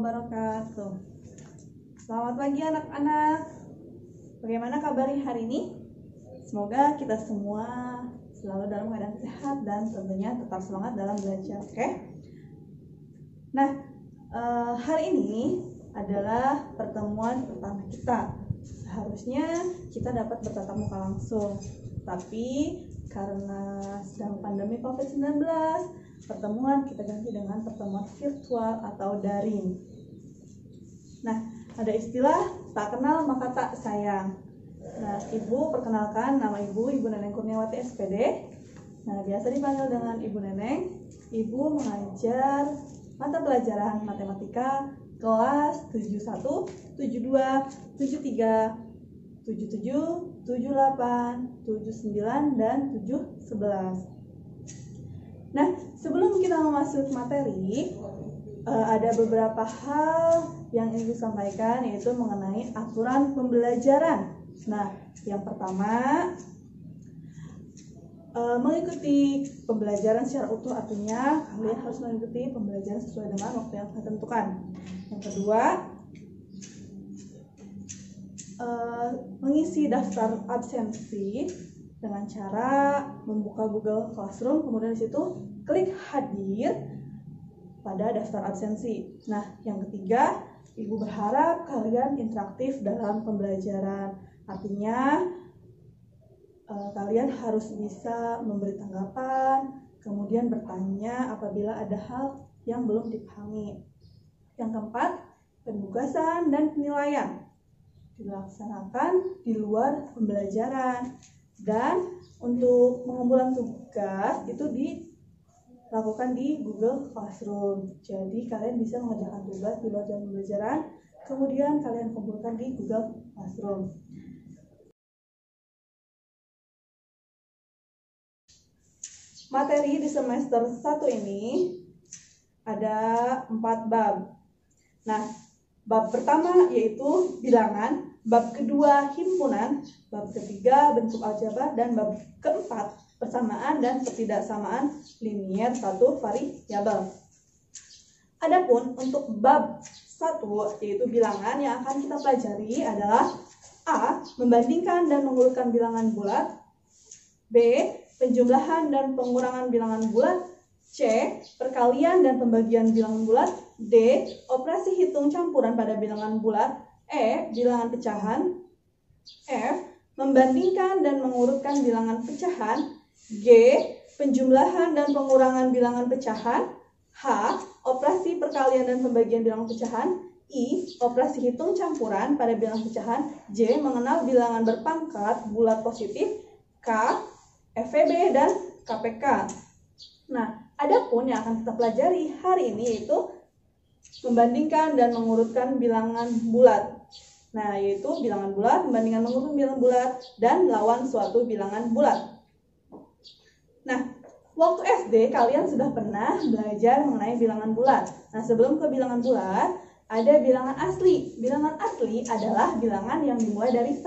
wabarakatuh. Selamat pagi anak-anak. Bagaimana kabarnya hari ini? Semoga kita semua selalu dalam keadaan sehat dan tentunya tetap semangat dalam belajar, oke? Nah, hari ini adalah pertemuan pertama kita. Seharusnya kita dapat bertatap muka langsung, tapi karena sedang pandemi COVID-19, pertemuan kita ganti dengan pertemuan virtual atau daring. Nah, ada istilah tak kenal maka tak sayang. Nah, Ibu perkenalkan, nama Ibu Neneng Kurniawati SPD. Nah, biasa dipanggil dengan Ibu Neneng. Ibu mengajar mata pelajaran matematika kelas 71, 72, 73, 77, 78, 79, dan 711. Nah, sebelum kita memasuki materi, ada beberapa hal yang ingin disampaikan, yaitu mengenai aturan pembelajaran. Nah, yang pertama, mengikuti pembelajaran secara utuh, artinya kalian harus mengikuti pembelajaran sesuai dengan waktu yang telah ditentukan. Yang kedua, mengisi daftar absensi dengan cara membuka Google Classroom, kemudian di situ klik hadir pada daftar absensi. Nah, yang ketiga, Ibu berharap kalian interaktif dalam pembelajaran. Artinya kalian harus bisa memberi tanggapan, kemudian bertanya apabila ada hal yang belum dipahami. Yang keempat, penugasan dan penilaian dilaksanakan di luar pembelajaran. Dan untuk pengumpulan tugas itu dilakukan di Google Classroom. Jadi kalian bisa mengerjakan tugas di luar jam pembelajaran, kemudian kalian kumpulkan di Google Classroom. Materi di semester 1 ini ada 4 bab. Nah, bab pertama yaitu bilangan, bab kedua himpunan, bab ketiga bentuk aljabar, dan bab keempat persamaan dan ketidaksamaan linier satu variabel. Adapun untuk bab 1 yaitu bilangan, yang akan kita pelajari adalah A. Membandingkan dan mengurutkan bilangan bulat, B. Penjumlahan dan pengurangan bilangan bulat, C. Perkalian dan pembagian bilangan bulat, D. Operasi hitung campuran pada bilangan bulat, E. Bilangan pecahan, F. Membandingkan dan mengurutkan bilangan pecahan, G. Penjumlahan dan pengurangan bilangan pecahan, H. Operasi perkalian dan pembagian bilangan pecahan, I. Operasi hitung campuran pada bilangan pecahan, J. Mengenal bilangan berpangkat bulat positif, K. FVB dan KPK. Nah, adapun yang akan kita pelajari hari ini yaitu membandingkan dan mengurutkan bilangan bulat. Nah, yaitu bilangan bulat, membandingkan mengurutkan bilangan bulat, dan lawan suatu bilangan bulat. Nah, waktu SD kalian sudah pernah belajar mengenai bilangan bulat. Nah, sebelum ke bilangan bulat, ada bilangan asli. Bilangan asli adalah bilangan yang dimulai dari 1.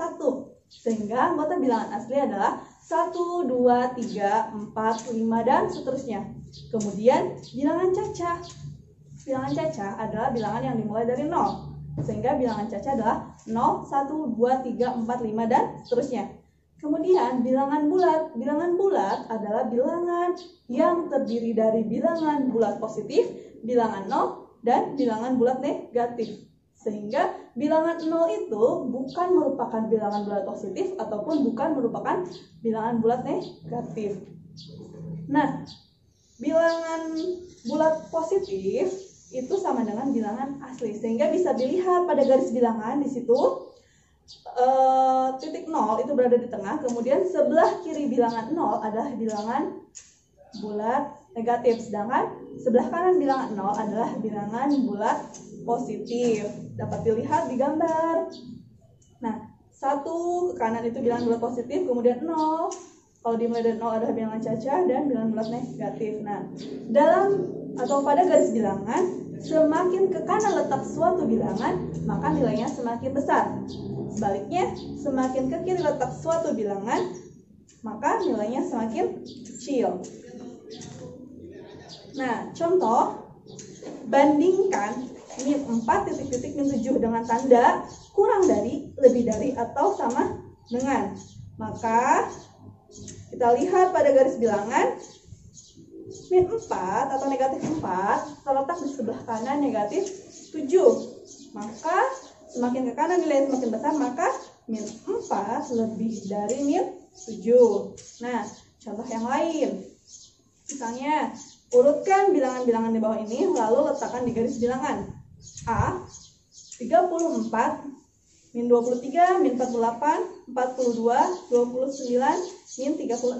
Sehingga anggota bilangan asli adalah 1, 2, 3, 4, 5, dan seterusnya. Kemudian bilangan cacah. Bilangan cacah adalah bilangan yang dimulai dari 0. Sehingga bilangan cacah adalah 0, 1, 2, 3, 4, 5, dan seterusnya. Kemudian bilangan bulat. Bilangan bulat adalah bilangan yang terdiri dari bilangan bulat positif, bilangan 0, dan bilangan bulat negatif. Sehingga bilangan 0 itu bukan merupakan bilangan bulat positif ataupun bukan merupakan bilangan bulat negatif. Nah, bilangan bulat positif itu sama dengan bilangan asli, sehingga bisa dilihat pada garis bilangan di situ titik 0 itu berada di tengah, kemudian sebelah kiri bilangan 0 adalah bilangan bulat negatif, sedangkan sebelah kanan bilangan 0 adalah bilangan bulat positif. Dapat dilihat di gambar. Nah, 1 ke kanan itu bilangan bulat positif, kemudian 0. Kalau dimulai dari 0 adalah bilangan cacah dan bilangan bulat negatif. Nah, dalam atau pada garis bilangan, semakin ke kanan letak suatu bilangan, maka nilainya semakin besar. Sebaliknya, semakin ke kiri letak suatu bilangan, maka nilainya semakin kecil. Nah, contoh bandingkan min 4 titik-titik min 7 dengan tanda kurang dari, lebih dari, atau sama dengan. Maka kita lihat pada garis bilangan min 4 atau negatif 4 terletak di sebelah kanan negatif 7. Maka semakin ke kanan nilai semakin besar, maka min 4 lebih dari min 7. Nah, contoh yang lain. Misalnya, urutkan bilangan-bilangan di bawah ini lalu letakkan di garis bilangan. A 34 min 23 min 48 42 29 min 36.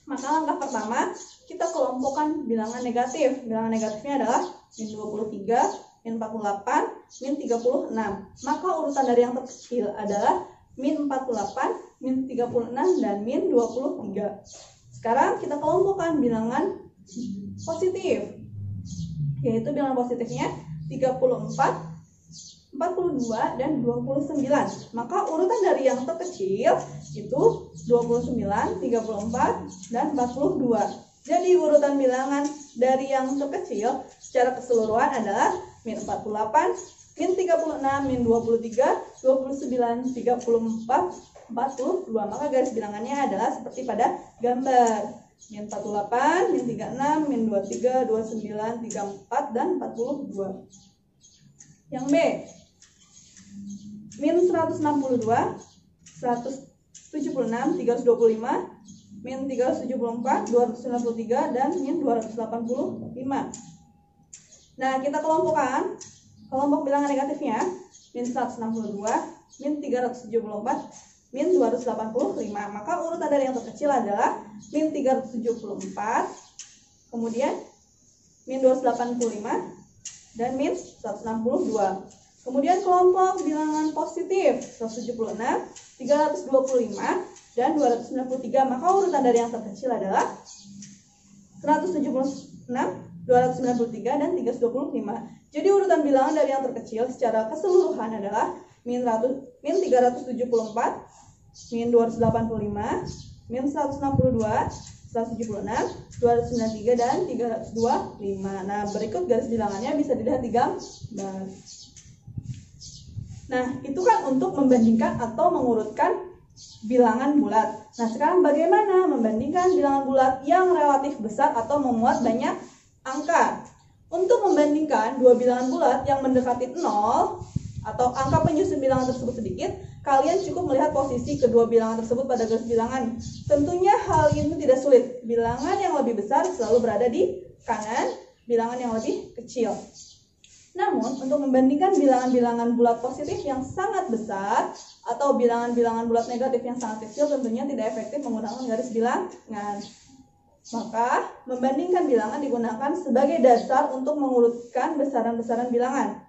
Maka langkah pertama kita kelompokkan bilangan negatif. Bilangan negatifnya adalah min 23 min 48 min 36. Maka urutan dari yang terkecil adalah min 48 min 36 dan min 23. Sekarang kita kelompokkan bilangan positif, yaitu bilangan positifnya 34, 42, dan 29. Maka urutan dari yang terkecil itu 29, 34, dan 42. Jadi urutan bilangan dari yang terkecil secara keseluruhan adalah min 48, min 36, min 23, 29, 34, 42. Maka garis bilangannya adalah seperti pada gambar. Min 48, min 36, min 23, 29, 34, dan 42. Yang B, min 162, 176, 325, min 374, 293, dan min 285. Nah, kita kelompokkan kelompok bilangan negatifnya min 162, min 374, min 285. Maka urutan dari yang terkecil adalah min 374, kemudian min 285, dan min 162. Kemudian kelompok bilangan positif 176, 325, dan 293. Maka urutan dari yang terkecil adalah 176, 293, dan 325. Jadi urutan bilangan dari yang terkecil secara keseluruhan adalah min 374, min 285, min 162, 176, 293, dan 325. Nah, berikut garis bilangannya bisa dilihat di gambar. Nah, itu kan untuk membandingkan atau mengurutkan bilangan bulat. Nah, sekarang bagaimana membandingkan bilangan bulat yang relatif besar atau memuat banyak angka? Untuk membandingkan dua bilangan bulat yang mendekati 0 atau angka penyusun bilangan tersebut sedikit, kalian cukup melihat posisi kedua bilangan tersebut pada garis bilangan. Tentunya hal ini tidak sulit. Bilangan yang lebih besar selalu berada di kanan bilangan yang lebih kecil. Namun, untuk membandingkan bilangan-bilangan bulat positif yang sangat besar atau bilangan-bilangan bulat negatif yang sangat kecil, tentunya tidak efektif menggunakan garis bilangan. Maka, membandingkan bilangan digunakan sebagai dasar untuk mengurutkan besaran-besaran bilangan.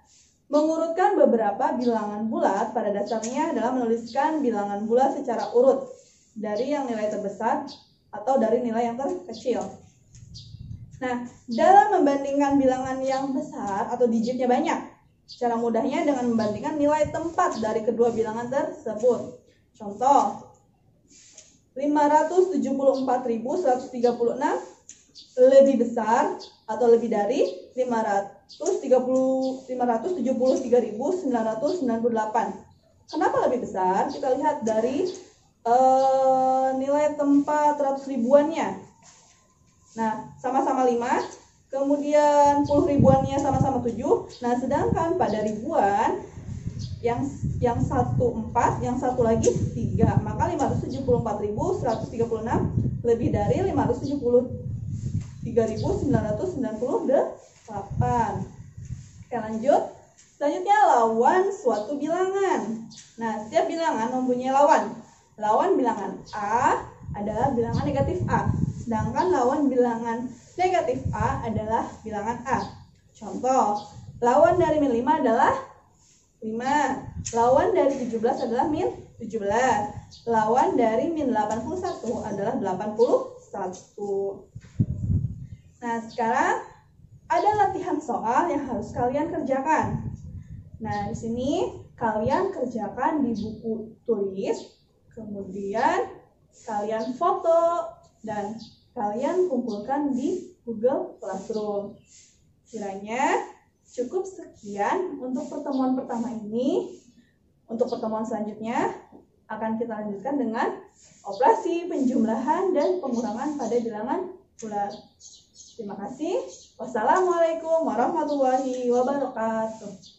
Mengurutkan beberapa bilangan bulat pada dasarnya adalah menuliskan bilangan bulat secara urut dari yang nilai terbesar atau dari nilai yang terkecil. Nah, dalam membandingkan bilangan yang besar atau digitnya banyak, cara mudahnya dengan membandingkan nilai tempat dari kedua bilangan tersebut. Contoh, 574.136 lebih besar atau lebih dari 573.998. Kenapa lebih besar? Kita lihat dari nilai tempat ratus ribuannya. Nah, sama-sama 5, kemudian puluh ribuannya sama-sama 7. Nah, sedangkan pada ribuan yang satu 4, yang satu lagi 3. Maka 574.136 lebih dari 573.998. Oke, lanjut. Selanjutnya lawan suatu bilangan. Nah, setiap bilangan mempunyai lawan. Lawan bilangan A adalah bilangan negatif A. Sedangkan lawan bilangan negatif A adalah bilangan A. Contoh, lawan dari min 5 adalah 5. Lawan dari 17 adalah min 17. Lawan dari min 81 adalah 81. Nah, sekarang ada latihan soal yang harus kalian kerjakan. Nah, di sini kalian kerjakan di buku tulis, kemudian kalian foto, dan kalian kumpulkan di Google Classroom. Kiranya cukup sekian untuk pertemuan pertama ini. Untuk pertemuan selanjutnya akan kita lanjutkan dengan operasi penjumlahan dan pengurangan pada bilangan bulat. Terima kasih. Wassalamualaikum warahmatullahi wabarakatuh.